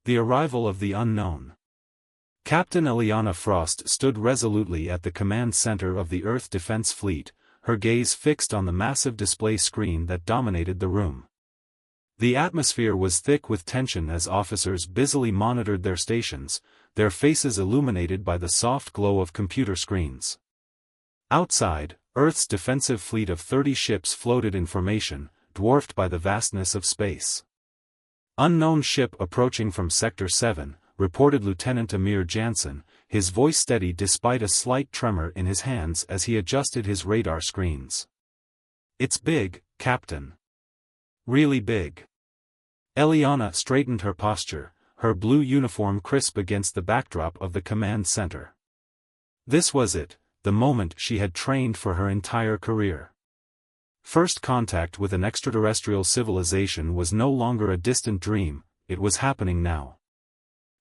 The arrival of the unknown. Captain Eliana Frost stood resolutely at the command center of the Earth Defense Fleet, her gaze fixed on the massive display screen that dominated the room. The atmosphere was thick with tension as officers busily monitored their stations, their faces illuminated by the soft glow of computer screens. Outside, Earth's defensive fleet of 30 ships floated in formation, dwarfed by the vastness of space. Unknown ship approaching from Sector 7, reported Lieutenant Amir Jansen, his voice steady despite a slight tremor in his hands as he adjusted his radar screens. "It's big, Captain. Really big." Eliana straightened her posture, her blue uniform crisp against the backdrop of the command center. This was it, the moment she had trained for her entire career. First contact with an extraterrestrial civilization was no longer a distant dream, it was happening now.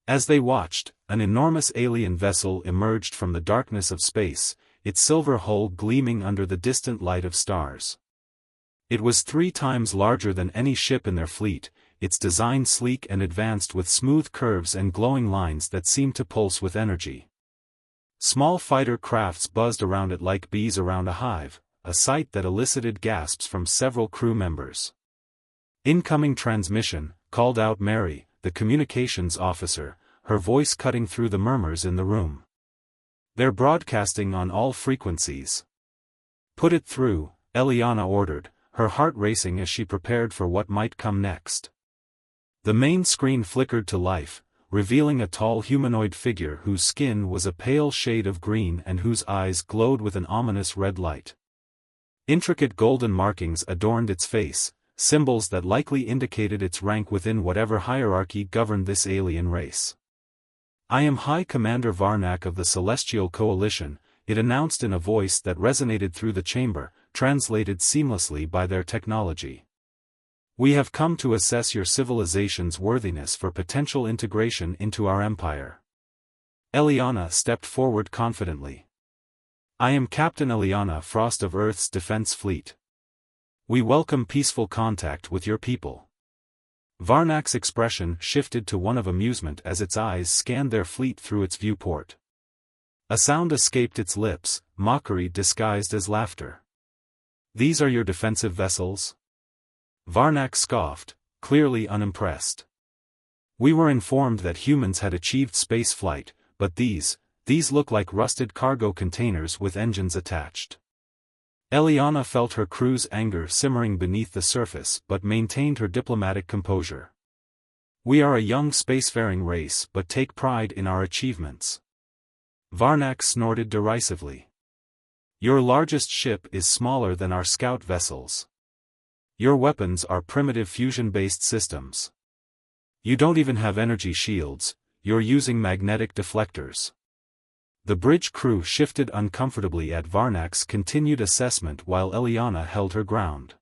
As they watched, an enormous alien vessel emerged from the darkness of space, its silver hull gleaming under the distant light of stars. It was 3 times larger than any ship in their fleet, its design sleek and advanced with smooth curves and glowing lines that seemed to pulse with energy. Small fighter crafts buzzed around it like bees around a hive, a sight that elicited gasps from several crew members. "Incoming transmission," called out Mary, the communications officer, her voice cutting through the murmurs in the room. "They're broadcasting on all frequencies." "Put it through," Eliana ordered, her heart racing as she prepared for what might come next. The main screen flickered to life, revealing a tall humanoid figure whose skin was a pale shade of green and whose eyes glowed with an ominous red light. Intricate golden markings adorned its face, symbols that likely indicated its rank within whatever hierarchy governed this alien race. "I am High Commander Varnak of the Celestial Coalition," it announced in a voice that resonated through the chamber, translated seamlessly by their technology. "We have come to assess your civilization's worthiness for potential integration into our empire." Eliana stepped forward confidently. "I am Captain Eliana Frost of Earth's Defense Fleet. We welcome peaceful contact with your people." Varnak's expression shifted to one of amusement as its eyes scanned their fleet through its viewport. A sound escaped its lips, mockery disguised as laughter. "These are your defensive vessels?" Varnak scoffed, clearly unimpressed. "We were informed that humans had achieved space flight, but these look like rusted cargo containers with engines attached." Eliana felt her crew's anger simmering beneath the surface but maintained her diplomatic composure. "We are a young spacefaring race but take pride in our achievements." Varnak snorted derisively. "Your largest ship is smaller than our scout vessels. Your weapons are primitive fusion-based systems. You don't even have energy shields, you're using magnetic deflectors." The bridge crew shifted uncomfortably at Varnak's continued assessment while Eliana held her ground.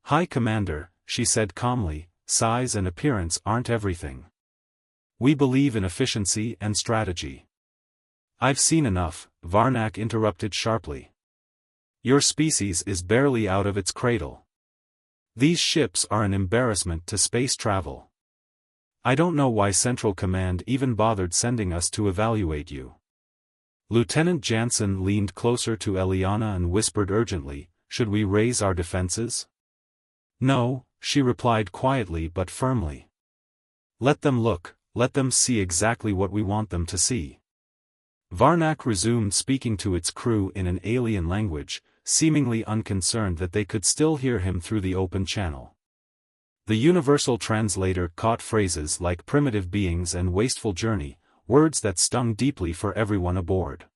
"High Commander," she said calmly, "size and appearance aren't everything. We believe in efficiency and strategy." "I've seen enough," Varnak interrupted sharply. "Your species is barely out of its cradle. These ships are an embarrassment to space travel. I don't know why Central Command even bothered sending us to evaluate you." Lieutenant Jansen leaned closer to Eliana and whispered urgently, "Should we raise our defenses?" "No," she replied quietly but firmly. "Let them look, let them see exactly what we want them to see." Varnak resumed speaking to its crew in an alien language, seemingly unconcerned that they could still hear him through the open channel. The universal translator caught phrases like primitive beings and wasteful journey, words that stung deeply for everyone aboard.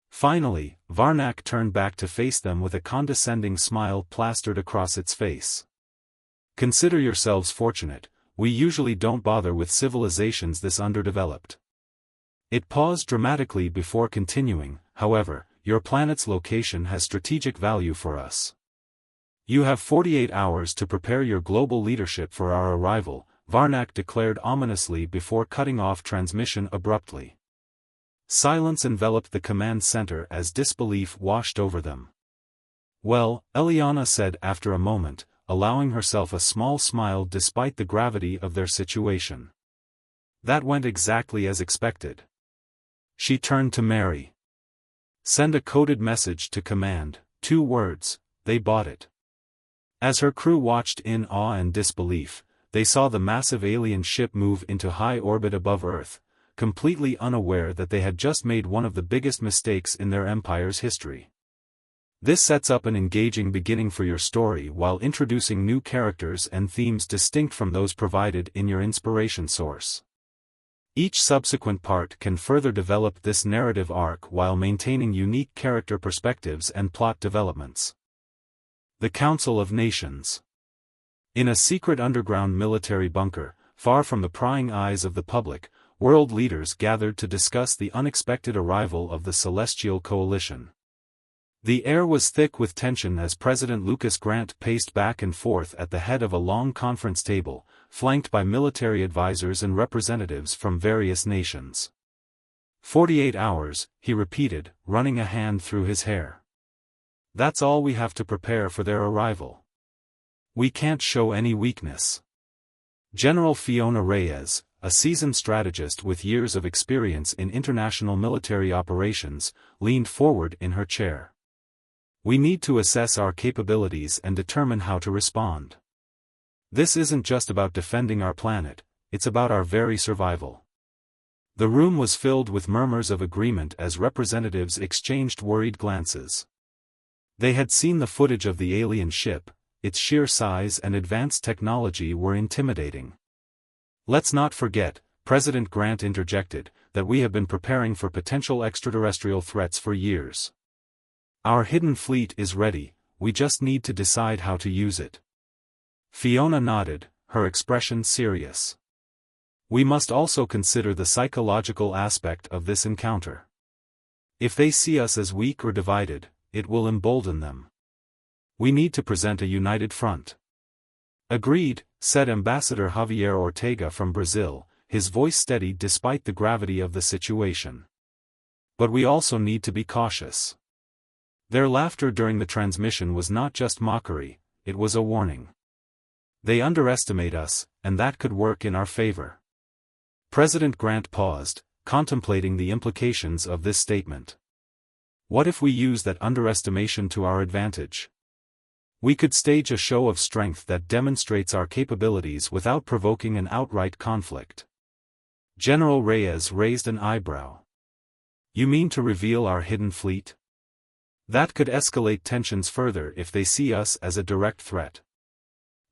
Finally, Varnak turned back to face them with a condescending smile plastered across its face. "Consider yourselves fortunate, we usually don't bother with civilizations this underdeveloped." It paused dramatically before continuing, "However, your planet's location has strategic value for us. You have 48 hours to prepare your global leadership for our arrival," Varnak declared ominously before cutting off transmission abruptly. Silence enveloped the command center as disbelief washed over them. "Well," Eliana said after a moment, allowing herself a small smile despite the gravity of their situation. That went exactly as expected. She turned to Mary. Send a coded message to command, 2 words, they bought it. As her crew watched in awe and disbelief, they saw the massive alien ship move into high orbit above Earth, completely unaware that they had just made one of the biggest mistakes in their empire's history. This sets up an engaging beginning for your story while introducing new characters and themes distinct from those provided in your inspiration source. Each subsequent part can further develop this narrative arc while maintaining unique character perspectives and plot developments. The Council of Nations. In a secret underground military bunker, far from the prying eyes of the public, world leaders gathered to discuss the unexpected arrival of the Celestial Coalition. The air was thick with tension as President Lucas Grant paced back and forth at the head of a long conference table, flanked by military advisors and representatives from various nations. 48 hours, he repeated, running a hand through his hair. That's all we have to prepare for their arrival. We can't show any weakness. General Fiona Reyes, a seasoned strategist with years of experience in international military operations, leaned forward in her chair. We need to assess our capabilities and determine how to respond. This isn't just about defending our planet, it's about our very survival. The room was filled with murmurs of agreement as representatives exchanged worried glances. They had seen the footage of the alien ship. Its sheer size and advanced technology were intimidating. Let's not forget, President Grant interjected, that we have been preparing for potential extraterrestrial threats for years. Our hidden fleet is ready, we just need to decide how to use it. Fiona nodded, her expression serious. We must also consider the psychological aspect of this encounter. If they see us as weak or divided, it will embolden them. We need to present a united front. Agreed, said Ambassador Javier Ortega from Brazil, his voice steady despite the gravity of the situation. But we also need to be cautious. Their laughter during the transmission was not just mockery, it was a warning. They underestimate us, and that could work in our favor. President Grant paused, contemplating the implications of this statement. What if we use that underestimation to our advantage? We could stage a show of strength that demonstrates our capabilities without provoking an outright conflict. General Reyes raised an eyebrow. You mean to reveal our hidden fleet? That could escalate tensions further if they see us as a direct threat.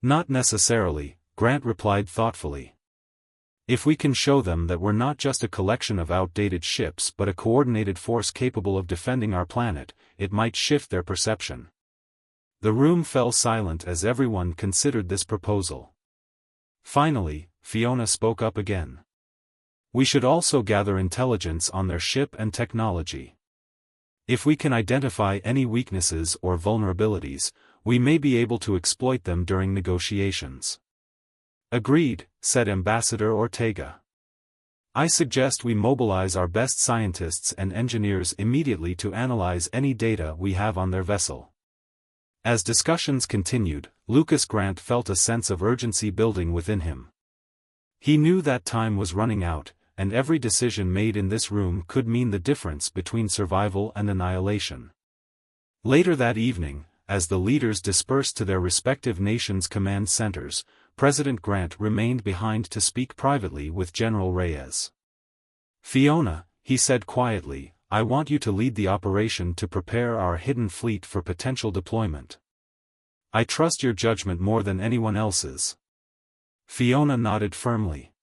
Not necessarily, Grant replied thoughtfully. If we can show them that we're not just a collection of outdated ships but a coordinated force capable of defending our planet, it might shift their perception. The room fell silent as everyone considered this proposal. Finally, Fiona spoke up again. We should also gather intelligence on their ship and technology. If we can identify any weaknesses or vulnerabilities, we may be able to exploit them during negotiations. Agreed, said Ambassador Ortega. I suggest we mobilize our best scientists and engineers immediately to analyze any data we have on their vessel. As discussions continued, Lucas Grant felt a sense of urgency building within him. He knew that time was running out, and every decision made in this room could mean the difference between survival and annihilation. Later that evening, as the leaders dispersed to their respective nations' command centers, President Grant remained behind to speak privately with General Reyes. Fiona, he said quietly, I want you to lead the operation to prepare our hidden fleet for potential deployment. I trust your judgment more than anyone else's. Fiona nodded firmly.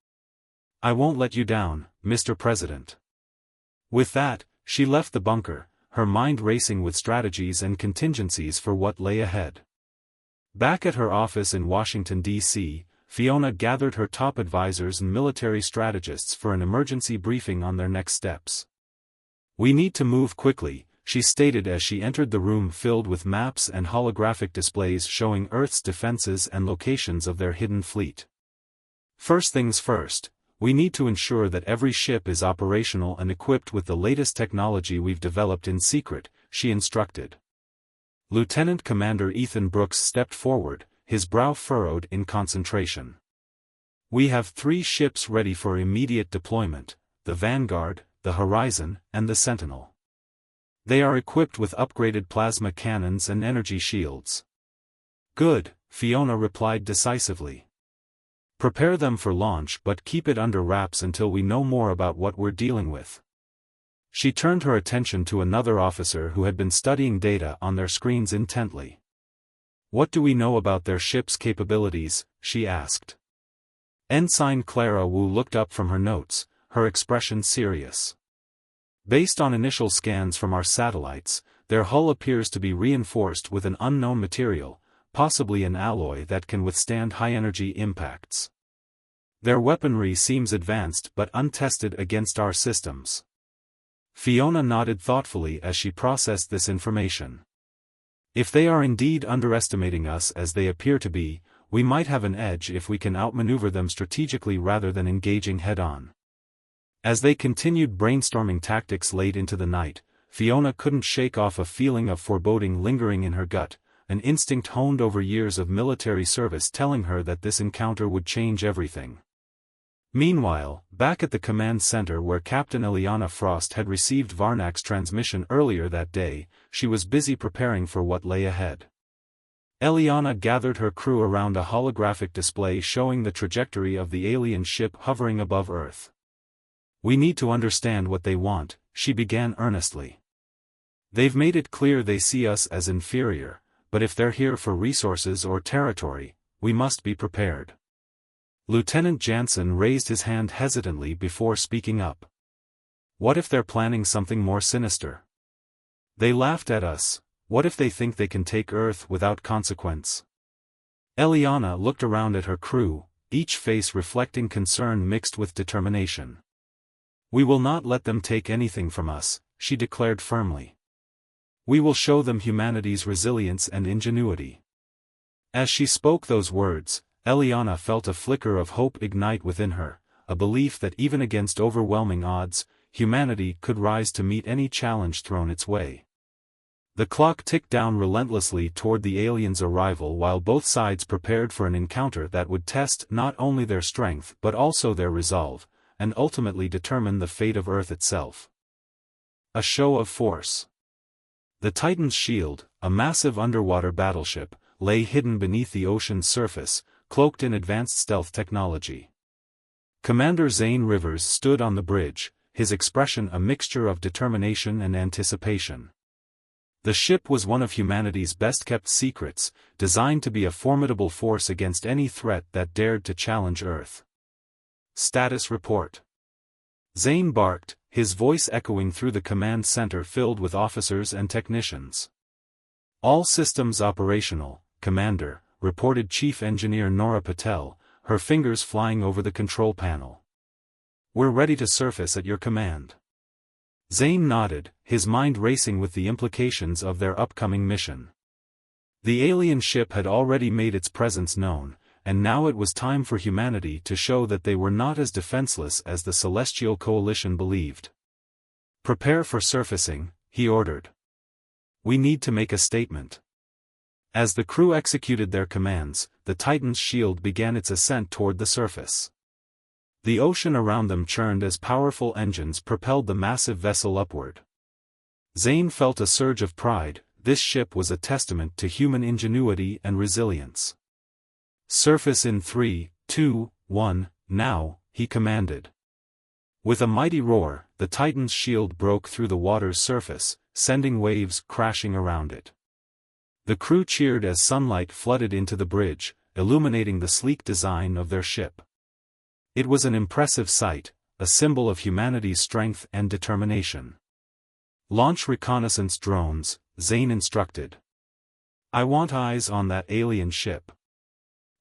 I won't let you down, Mr. President. With that, she left the bunker, her mind racing with strategies and contingencies for what lay ahead. Back at her office in Washington, D.C., Fiona gathered her top advisors and military strategists for an emergency briefing on their next steps. We need to move quickly, she stated as she entered the room filled with maps and holographic displays showing Earth's defenses and locations of their hidden fleet. First things first, we need to ensure that every ship is operational and equipped with the latest technology we've developed in secret, she instructed. Lieutenant Commander Ethan Brooks stepped forward, his brow furrowed in concentration. We have 3 ships ready for immediate deployment, the Vanguard, the Horizon, and the Sentinel. They are equipped with upgraded plasma cannons and energy shields. Good, Fiona replied decisively. Prepare them for launch but keep it under wraps until we know more about what we're dealing with. She turned her attention to another officer who had been studying data on their screens intently. What do we know about their ship's capabilities? She asked. Ensign Clara Wu looked up from her notes, her expression serious. Based on initial scans from our satellites, their hull appears to be reinforced with an unknown material, possibly an alloy that can withstand high-energy impacts. Their weaponry seems advanced but untested against our systems. Fiona nodded thoughtfully as she processed this information. If they are indeed underestimating us as they appear to be, we might have an edge if we can outmaneuver them strategically rather than engaging head-on. As they continued brainstorming tactics late into the night, Fiona couldn't shake off a feeling of foreboding lingering in her gut, an instinct honed over years of military service telling her that this encounter would change everything. Meanwhile, back at the command center where Captain Eliana Frost had received Varnak's transmission earlier that day, she was busy preparing for what lay ahead. Eliana gathered her crew around a holographic display showing the trajectory of the alien ship hovering above Earth. We need to understand what they want, she began earnestly. They've made it clear they see us as inferior, but if they're here for resources or territory, we must be prepared. Lieutenant Jansen raised his hand hesitantly before speaking up. What if they're planning something more sinister? They laughed at us, what if they think they can take Earth without consequence? Eliana looked around at her crew, each face reflecting concern mixed with determination. We will not let them take anything from us, she declared firmly. We will show them humanity's resilience and ingenuity. As she spoke those words, Eliana felt a flicker of hope ignite within her, a belief that even against overwhelming odds, humanity could rise to meet any challenge thrown its way. The clock ticked down relentlessly toward the aliens' arrival while both sides prepared for an encounter that would test not only their strength but also their resolve, and ultimately determine the fate of Earth itself. A show of force. The Titan's shield, a massive underwater battleship, lay hidden beneath the ocean's surface, cloaked in advanced stealth technology. Commander Zane Rivers stood on the bridge, his expression a mixture of determination and anticipation. The ship was one of humanity's best-kept secrets, designed to be a formidable force against any threat that dared to challenge Earth. Status report. Zane barked, his voice echoing through the command center filled with officers and technicians. All systems operational, Commander, reported Chief Engineer Nora Patel, her fingers flying over the control panel. We're ready to surface at your command. Zane nodded, his mind racing with the implications of their upcoming mission. The alien ship had already made its presence known, and now it was time for humanity to show that they were not as defenseless as the Celestial Coalition believed. Prepare for surfacing, he ordered. We need to make a statement. As the crew executed their commands, the Titan's shield began its ascent toward the surface. The ocean around them churned as powerful engines propelled the massive vessel upward. Zane felt a surge of pride, this ship was a testament to human ingenuity and resilience. Surface in 3, 2, 1, now, he commanded. With a mighty roar, the Titan's shield broke through the water's surface, sending waves crashing around it. The crew cheered as sunlight flooded into the bridge, illuminating the sleek design of their ship. It was an impressive sight, a symbol of humanity's strength and determination. Launch reconnaissance drones, Zane instructed. I want eyes on that alien ship.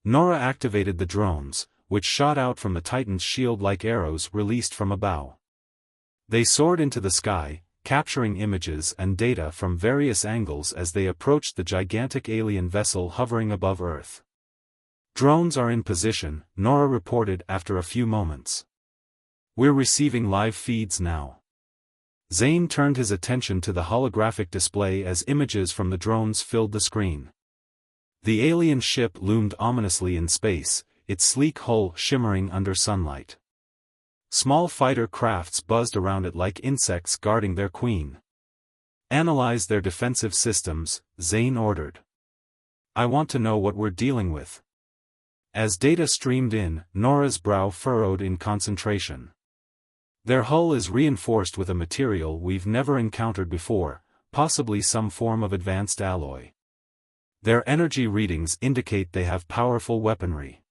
Nora activated the drones, which shot out from the Titan's shield like arrows released from a bow. They soared into the sky, capturing images and data from various angles as they approached the gigantic alien vessel hovering above Earth. Drones are in position, Nora reported after a few moments. We're receiving live feeds now. Zane turned his attention to the holographic display as images from the drones filled the screen. The alien ship loomed ominously in space, its sleek hull shimmering under sunlight. Small fighter crafts buzzed around it like insects guarding their queen. "Analyze their defensive systems," Zane ordered. "I want to know what we're dealing with." As data streamed in, Nora's brow furrowed in concentration. "Their hull is reinforced with a material we've never encountered before, possibly some form of advanced alloy. Their energy readings indicate they have powerful weaponry."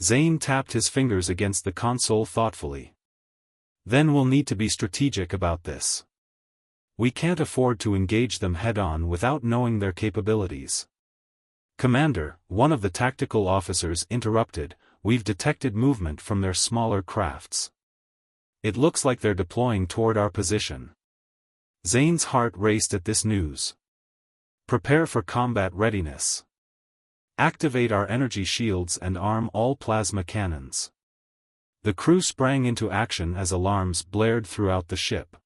Zane tapped his fingers against the console thoughtfully. "Then we'll need to be strategic about this. We can't afford to engage them head-on without knowing their capabilities." "Commander," one of the tactical officers interrupted, "we've detected movement from their smaller crafts. It looks like they're deploying toward our position." Zane's heart raced at this news. "Prepare for combat readiness. Activate our energy shields and arm all plasma cannons." The crew sprang into action as alarms blared throughout the ship.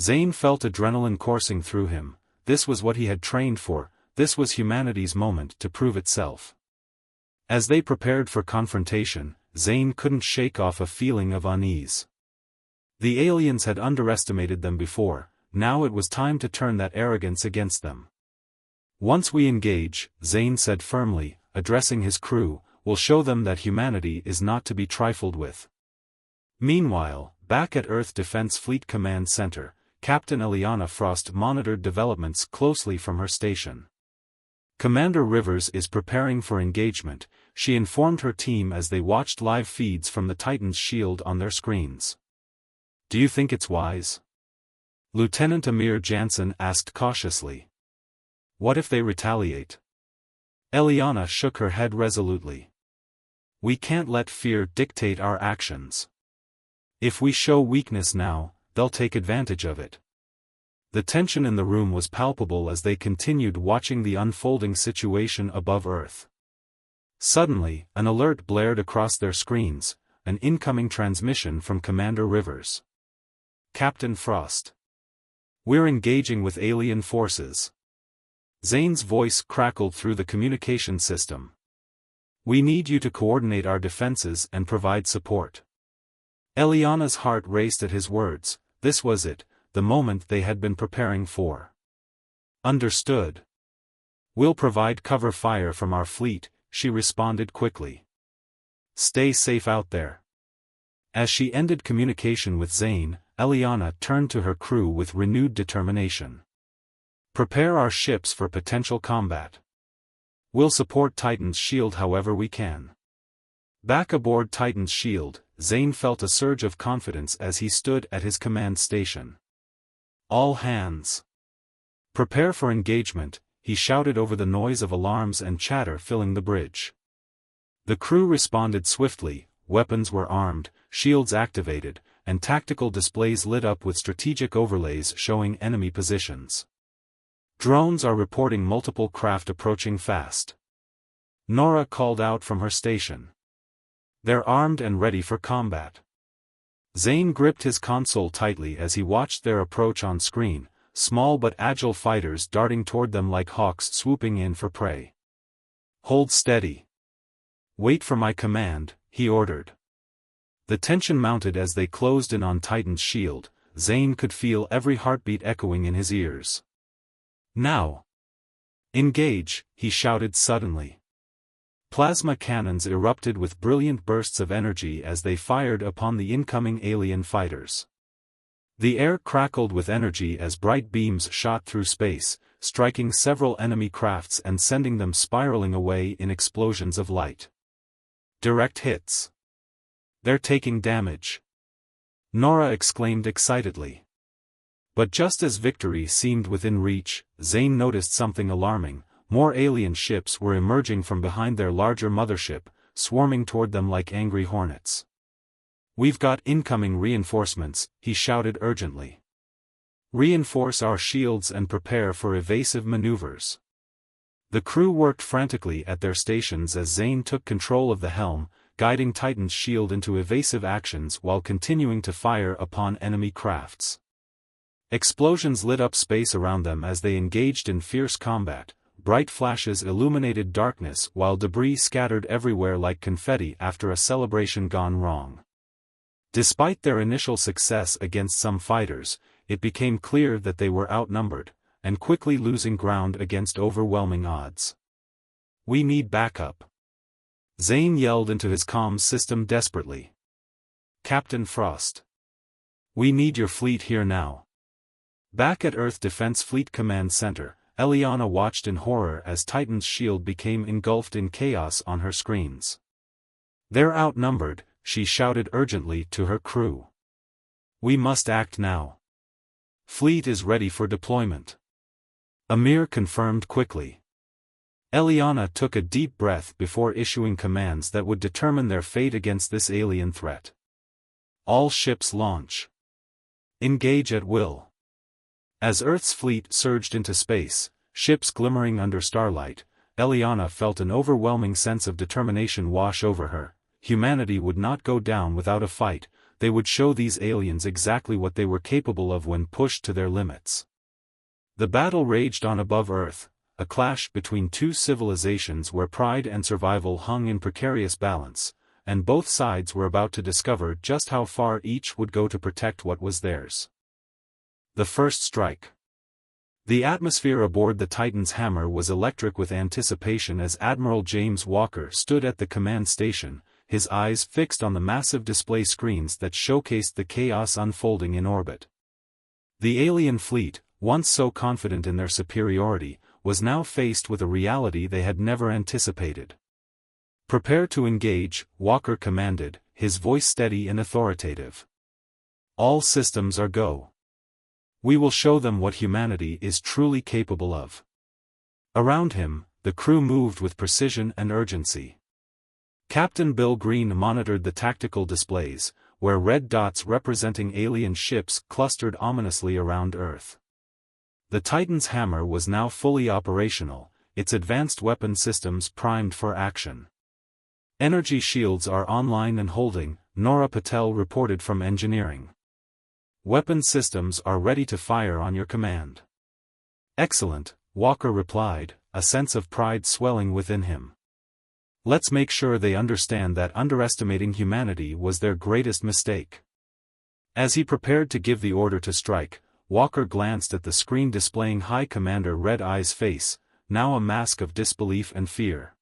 Zane felt adrenaline coursing through him. This was what he had trained for, this was humanity's moment to prove itself. As they prepared for confrontation, Zane couldn't shake off a feeling of unease. The aliens had underestimated them before, now it was time to turn that arrogance against them. "Once we engage," Zane said firmly, addressing his crew, "we'll show them that humanity is not to be trifled with." Meanwhile, back at Earth Defense Fleet Command Center, Captain Eliana Frost monitored developments closely from her station. "Commander Rivers is preparing for engagement," she informed her team as they watched live feeds from the Titan's shield on their screens. "Do you think it's wise?" Lieutenant Amir Jansen asked cautiously. "What if they retaliate?" Eliana shook her head resolutely. "We can't let fear dictate our actions. If we show weakness now, they'll take advantage of it." The tension in the room was palpable as they continued watching the unfolding situation above Earth. Suddenly, an alert blared across their screens, an incoming transmission from Commander Rivers. "Captain Frost. We're engaging with alien forces." Zane's voice crackled through the communication system. "We need you to coordinate our defenses and provide support." Eliana's heart raced at his words. This was it, the moment they had been preparing for. "Understood. We'll provide cover fire from our fleet," she responded quickly. "Stay safe out there." As she ended communication with Zane, Eliana turned to her crew with renewed determination. "Prepare our ships for potential combat. We'll support Titan's shield however we can." Back aboard Titan's shield, Zane felt a surge of confidence as he stood at his command station. "All hands. Prepare for engagement," he shouted over the noise of alarms and chatter filling the bridge. The crew responded swiftly, weapons were armed, shields activated, and tactical displays lit up with strategic overlays showing enemy positions. "Drones are reporting multiple craft approaching fast," Nora called out from her station. "They're armed and ready for combat." Zane gripped his console tightly as he watched their approach on screen, small but agile fighters darting toward them like hawks swooping in for prey. "Hold steady. Wait for my command," he ordered. The tension mounted as they closed in on Titan's shield. Zane could feel every heartbeat echoing in his ears. "Now! Engage!" he shouted suddenly. Plasma cannons erupted with brilliant bursts of energy as they fired upon the incoming alien fighters. The air crackled with energy as bright beams shot through space, striking several enemy crafts and sending them spiraling away in explosions of light. "Direct hits. They're taking damage," Nora exclaimed excitedly. But just as victory seemed within reach, Zane noticed something alarming. More alien ships were emerging from behind their larger mothership, swarming toward them like angry hornets. "We've got incoming reinforcements," he shouted urgently. "Reinforce our shields and prepare for evasive maneuvers." The crew worked frantically at their stations as Zane took control of the helm, guiding Titan's shield into evasive actions while continuing to fire upon enemy crafts. Explosions lit up space around them as they engaged in fierce combat, bright flashes illuminated darkness while debris scattered everywhere like confetti after a celebration gone wrong. Despite their initial success against some fighters, it became clear that they were outnumbered, and quickly losing ground against overwhelming odds. "We need backup," Zane yelled into his comms system desperately. "Captain Frost. We need your fleet here now." Back at Earth Defense Fleet Command Center, Eliana watched in horror as Titan's shield became engulfed in chaos on her screens. "They're outnumbered," she shouted urgently to her crew. "We must act now. Fleet is ready for deployment." Amir confirmed quickly. Eliana took a deep breath before issuing commands that would determine their fate against this alien threat. "All ships launch. Engage at will." As Earth's fleet surged into space, ships glimmering under starlight, Eliana felt an overwhelming sense of determination wash over her. Humanity would not go down without a fight. They would show these aliens exactly what they were capable of when pushed to their limits. The battle raged on above Earth, a clash between two civilizations where pride and survival hung in precarious balance, and both sides were about to discover just how far each would go to protect what was theirs. The first strike. The atmosphere aboard the Titan's hammer was electric with anticipation as Admiral James Walker stood at the command station, his eyes fixed on the massive display screens that showcased the chaos unfolding in orbit. The alien fleet, once so confident in their superiority, was now faced with a reality they had never anticipated. "Prepare to engage," Walker commanded, his voice steady and authoritative. "All systems are go. We will show them what humanity is truly capable of." Around him, the crew moved with precision and urgency. Captain Bill Green monitored the tactical displays, where red dots representing alien ships clustered ominously around Earth. The Titan's hammer was now fully operational, its advanced weapon systems primed for action. "Energy shields are online and holding," Nora Patel reported from engineering. "Weapon systems are ready to fire on your command." "Excellent," Walker replied, a sense of pride swelling within him. "Let's make sure they understand that underestimating humanity was their greatest mistake." As he prepared to give the order to strike, Walker glanced at the screen displaying High Commander Red Eye's face, now a mask of disbelief and fear.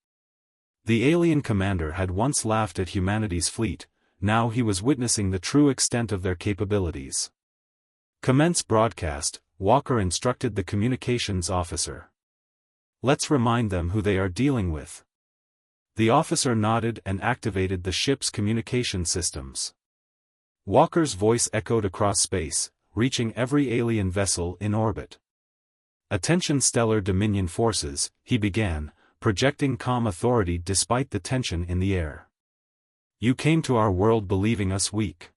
The alien commander had once laughed at humanity's fleet, now he was witnessing the true extent of their capabilities. "Commence broadcast," Walker instructed the communications officer. "Let's remind them who they are dealing with." The officer nodded and activated the ship's communication systems. Walker's voice echoed across space, reaching every alien vessel in orbit. "Attention Stellar Dominion forces," he began, projecting calm authority despite the tension in the air. "You came to our world believing us weak.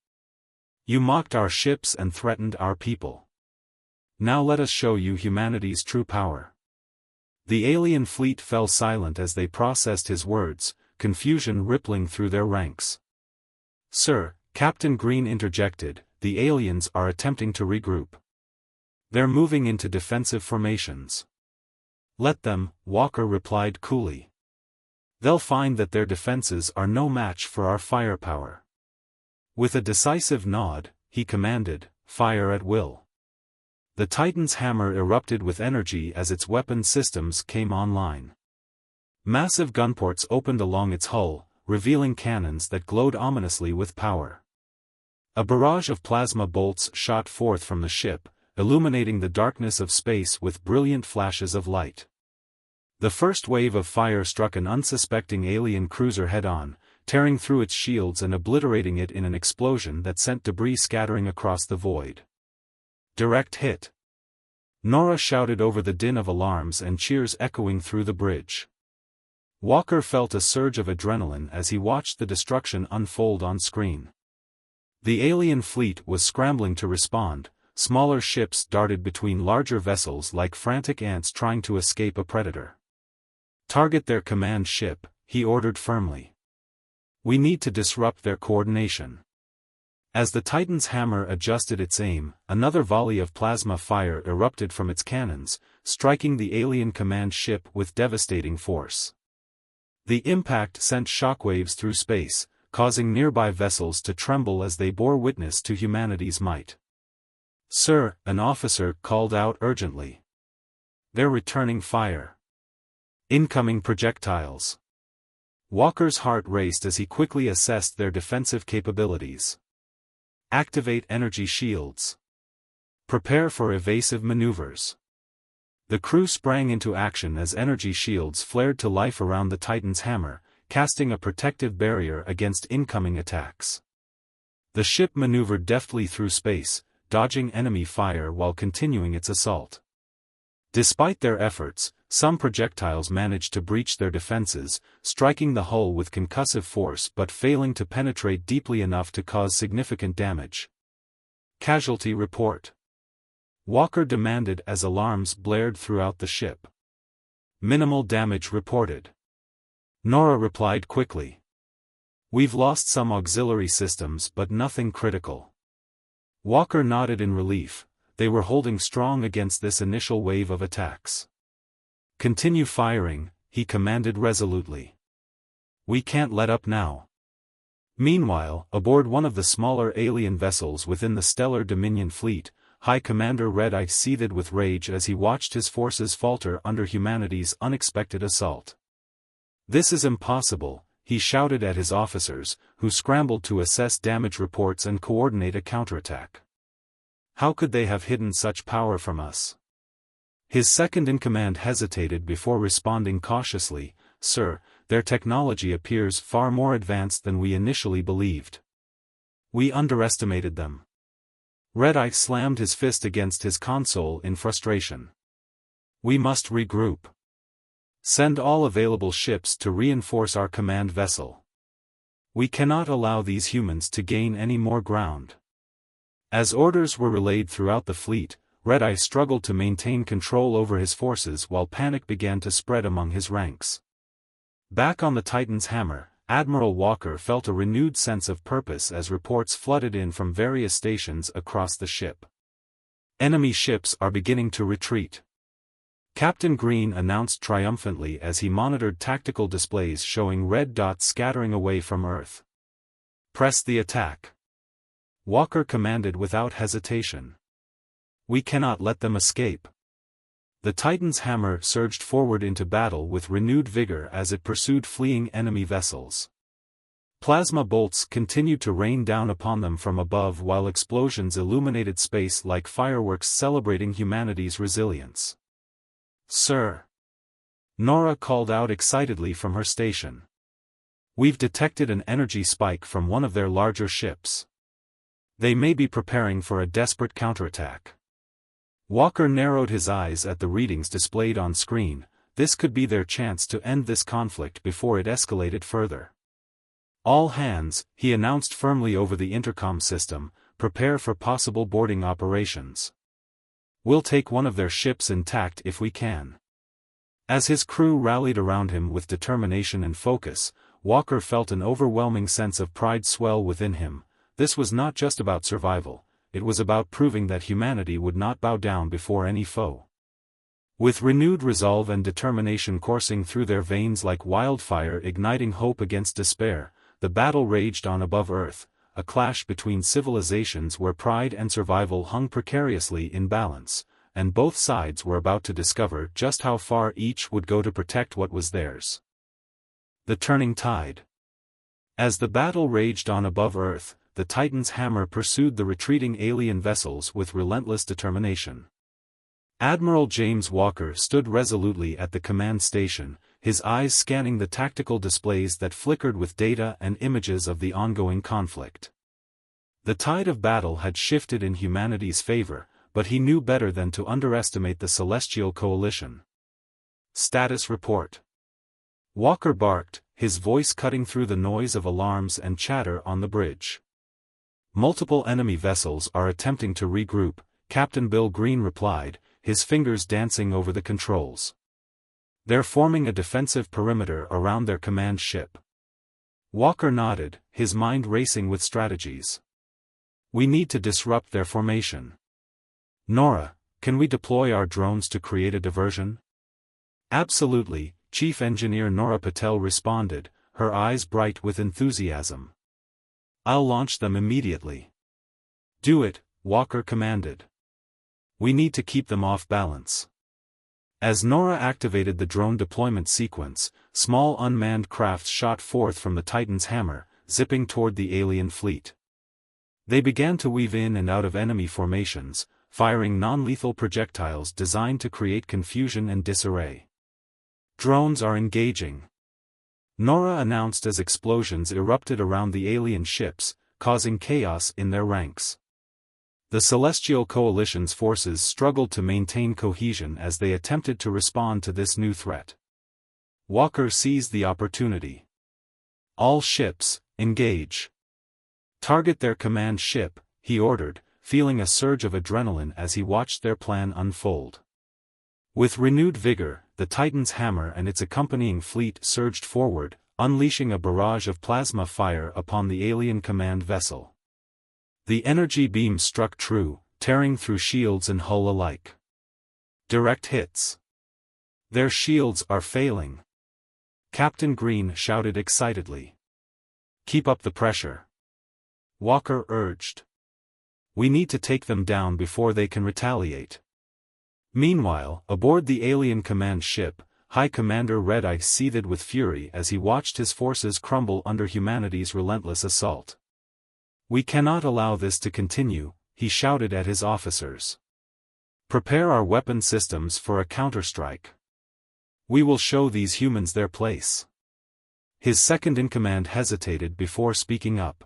You mocked our ships and threatened our people. Now let us show you humanity's true power." The alien fleet fell silent as they processed his words, confusion rippling through their ranks. "Sir," Captain Green interjected, "the aliens are attempting to regroup. They're moving into defensive formations." "Let them," Walker replied coolly. "They'll find that their defenses are no match for our firepower." With a decisive nod, he commanded, "Fire at will." The Titan's hammer erupted with energy as its weapon systems came online. Massive gunports opened along its hull, revealing cannons that glowed ominously with power. A barrage of plasma bolts shot forth from the ship, illuminating the darkness of space with brilliant flashes of light. The first wave of fire struck an unsuspecting alien cruiser head-on, tearing through its shields and obliterating it in an explosion that sent debris scattering across the void. "Direct hit!" Nora shouted over the din of alarms and cheers echoing through the bridge. Walker felt a surge of adrenaline as he watched the destruction unfold on screen. The alien fleet was scrambling to respond, smaller ships darted between larger vessels like frantic ants trying to escape a predator. "Target their command ship," he ordered firmly. "We need to disrupt their coordination." As the Titan's hammer adjusted its aim, another volley of plasma fire erupted from its cannons, striking the alien command ship with devastating force. The impact sent shockwaves through space, causing nearby vessels to tremble as they bore witness to humanity's might. "Sir," an officer called out urgently. "They're returning fire. Incoming projectiles." Walker's heart raced as he quickly assessed their defensive capabilities. "Activate energy shields. Prepare for evasive maneuvers." The crew sprang into action as energy shields flared to life around the Titan's hammer, casting a protective barrier against incoming attacks. The ship maneuvered deftly through space, dodging enemy fire while continuing its assault. Despite their efforts, some projectiles managed to breach their defenses, striking the hull with concussive force but failing to penetrate deeply enough to cause significant damage. "Casualty report," Walker demanded as alarms blared throughout the ship. "Minimal damage reported," Nora replied quickly. "We've lost some auxiliary systems but nothing critical." Walker nodded in relief. They were holding strong against this initial wave of attacks. "Continue firing," he commanded resolutely. "We can't let up now." Meanwhile, aboard one of the smaller alien vessels within the Stellar Dominion fleet, High Commander Red-Eye seethed with rage as he watched his forces falter under humanity's unexpected assault. "This is impossible," he shouted at his officers, who scrambled to assess damage reports and coordinate a counterattack. "How could they have hidden such power from us?" His second-in-command hesitated before responding cautiously, "Sir, their technology appears far more advanced than we initially believed. We underestimated them." Red-Eye slammed his fist against his console in frustration. "We must regroup. Send all available ships to reinforce our command vessel. We cannot allow these humans to gain any more ground." As orders were relayed throughout the fleet, Red-Eye struggled to maintain control over his forces while panic began to spread among his ranks. Back on the Titan's hammer, Admiral Walker felt a renewed sense of purpose as reports flooded in from various stations across the ship. "Enemy ships are beginning to retreat," Captain Green announced triumphantly as he monitored tactical displays showing red dots scattering away from Earth. "Press the attack," Walker commanded without hesitation. "We cannot let them escape." The Titan's hammer surged forward into battle with renewed vigor as it pursued fleeing enemy vessels. Plasma bolts continued to rain down upon them from above while explosions illuminated space like fireworks celebrating humanity's resilience. "Sir," Nora called out excitedly from her station. "We've detected an energy spike from one of their larger ships. They may be preparing for a desperate counterattack." Walker narrowed his eyes at the readings displayed on screen. This could be their chance to end this conflict before it escalated further. "All hands," he announced firmly over the intercom system, "prepare for possible boarding operations. We'll take one of their ships intact if we can." As his crew rallied around him with determination and focus, Walker felt an overwhelming sense of pride swell within him. This was not just about survival. It was about proving that humanity would not bow down before any foe. With renewed resolve and determination coursing through their veins like wildfire igniting hope against despair, the battle raged on above Earth, a clash between civilizations where pride and survival hung precariously in balance, and both sides were about to discover just how far each would go to protect what was theirs. The turning tide. As the battle raged on above Earth, the Titan's hammer pursued the retreating alien vessels with relentless determination. Admiral James Walker stood resolutely at the command station, his eyes scanning the tactical displays that flickered with data and images of the ongoing conflict. The tide of battle had shifted in humanity's favor, but he knew better than to underestimate the Celestial Coalition. "Status report," Walker barked, his voice cutting through the noise of alarms and chatter on the bridge. "Multiple enemy vessels are attempting to regroup," Captain Bill Green replied, his fingers dancing over the controls. "They're forming a defensive perimeter around their command ship." Walker nodded, his mind racing with strategies. We need to disrupt their formation. Nora, can we deploy our drones to create a diversion? Absolutely, Chief Engineer Nora Patel responded, her eyes bright with enthusiasm. I'll launch them immediately. Do it, Walker commanded. We need to keep them off balance. As Nora activated the drone deployment sequence, small unmanned crafts shot forth from the Titan's hammer, zipping toward the alien fleet. They began to weave in and out of enemy formations, firing non-lethal projectiles designed to create confusion and disarray. Drones are engaging, Nora announced as explosions erupted around the alien ships, causing chaos in their ranks. The Celestial Coalition's forces struggled to maintain cohesion as they attempted to respond to this new threat. Walker seized the opportunity. All ships, engage. Target their command ship, he ordered, feeling a surge of adrenaline as he watched their plan unfold. With renewed vigor, the Titan's hammer and its accompanying fleet surged forward, unleashing a barrage of plasma fire upon the alien command vessel. The energy beam struck true, tearing through shields and hull alike. Direct hits. Their shields are failing. Captain Green shouted excitedly. Keep up the pressure. Walker urged. We need to take them down before they can retaliate. Meanwhile, aboard the alien command ship, High Commander Red-Eye seethed with fury as he watched his forces crumble under humanity's relentless assault. We cannot allow this to continue, he shouted at his officers. Prepare our weapon systems for a counterstrike. We will show these humans their place. His second-in-command hesitated before speaking up.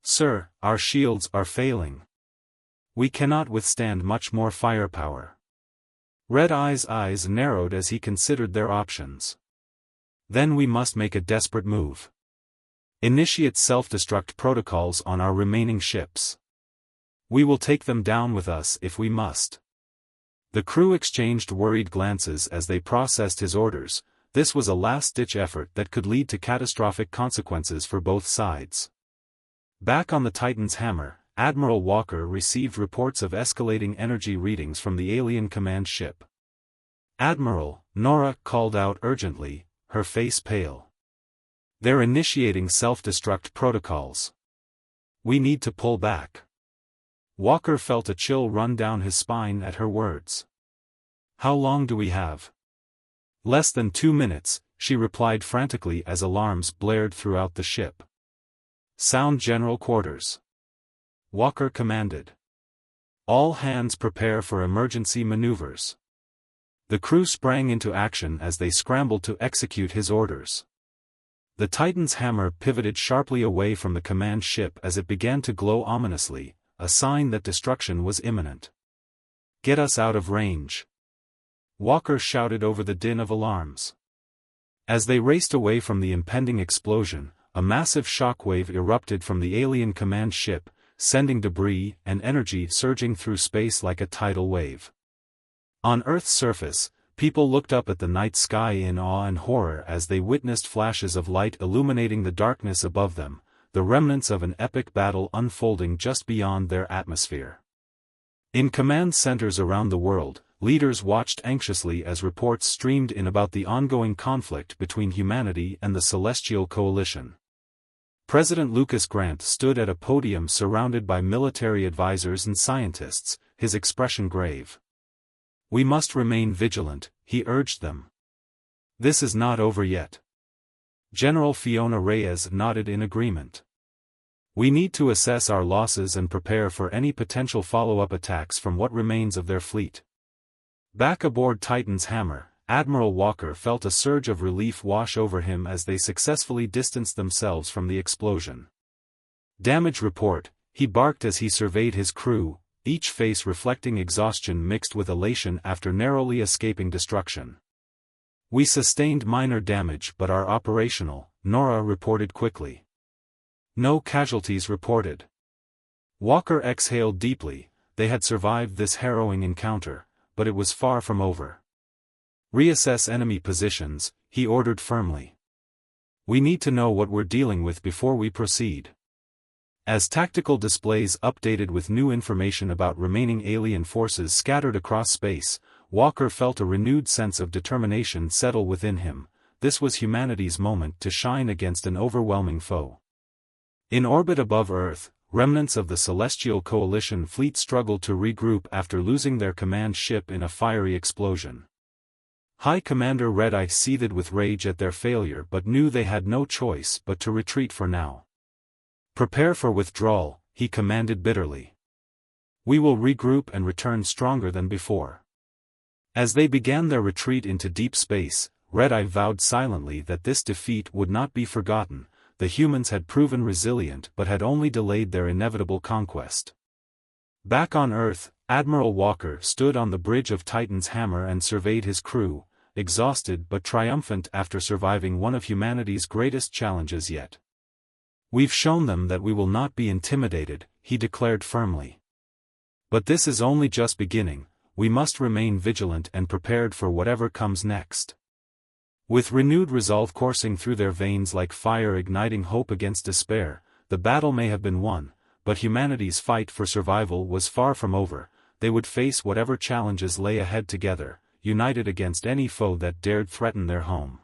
Sir, our shields are failing. We cannot withstand much more firepower. Red-Eye's eyes narrowed as he considered their options. Then we must make a desperate move. Initiate self-destruct protocols on our remaining ships. We will take them down with us if we must. The crew exchanged worried glances as they processed his orders. This was a last-ditch effort that could lead to catastrophic consequences for both sides. Back on the Titan's hammer, Admiral Walker received reports of escalating energy readings from the alien command ship. Admiral, Nora called out urgently, her face pale. They're initiating self-destruct protocols. We need to pull back. Walker felt a chill run down his spine at her words. How long do we have? Less than 2 minutes, she replied frantically as alarms blared throughout the ship. Sound General Quarters. Walker commanded. All hands prepare for emergency maneuvers. The crew sprang into action as they scrambled to execute his orders. The Titan's hammer pivoted sharply away from the command ship as it began to glow ominously, a sign that destruction was imminent. Get us out of range. Walker shouted over the din of alarms. As they raced away from the impending explosion, a massive shockwave erupted from the alien command ship, sending debris and energy surging through space like a tidal wave. On Earth's surface, people looked up at the night sky in awe and horror as they witnessed flashes of light illuminating the darkness above them, the remnants of an epic battle unfolding just beyond their atmosphere. In command centers around the world, leaders watched anxiously as reports streamed in about the ongoing conflict between humanity and the Celestial Coalition. President Lucas Grant stood at a podium surrounded by military advisors and scientists, his expression grave. We must remain vigilant, he urged them. This is not over yet. General Fiona Reyes nodded in agreement. We need to assess our losses and prepare for any potential follow-up attacks from what remains of their fleet. Back aboard Titan's hammer, Admiral Walker felt a surge of relief wash over him as they successfully distanced themselves from the explosion. Damage report, he barked as he surveyed his crew, each face reflecting exhaustion mixed with elation after narrowly escaping destruction. We sustained minor damage but are operational, Nora reported quickly. No casualties reported. Walker exhaled deeply. They had survived this harrowing encounter, but it was far from over. Reassess enemy positions, he ordered firmly. We need to know what we're dealing with before we proceed. As tactical displays updated with new information about remaining alien forces scattered across space, Walker felt a renewed sense of determination settle within him. This was humanity's moment to shine against an overwhelming foe. In orbit above Earth, remnants of the Celestial Coalition fleet struggled to regroup after losing their command ship in a fiery explosion. High Commander Red-Eye seethed with rage at their failure but knew they had no choice but to retreat for now. "Prepare for withdrawal," he commanded bitterly. "We will regroup and return stronger than before." As they began their retreat into deep space, Red-Eye vowed silently that this defeat would not be forgotten. The humans had proven resilient but had only delayed their inevitable conquest. Back on Earth, Admiral Walker stood on the bridge of Titan's Hammer and surveyed his crew, exhausted but triumphant after surviving one of humanity's greatest challenges yet. "We've shown them that we will not be intimidated," he declared firmly. "But this is only just beginning. We must remain vigilant and prepared for whatever comes next." With renewed resolve coursing through their veins like fire igniting hope against despair, the battle may have been won, but humanity's fight for survival was far from over. They would face whatever challenges lay ahead together, united against any foe that dared threaten their home.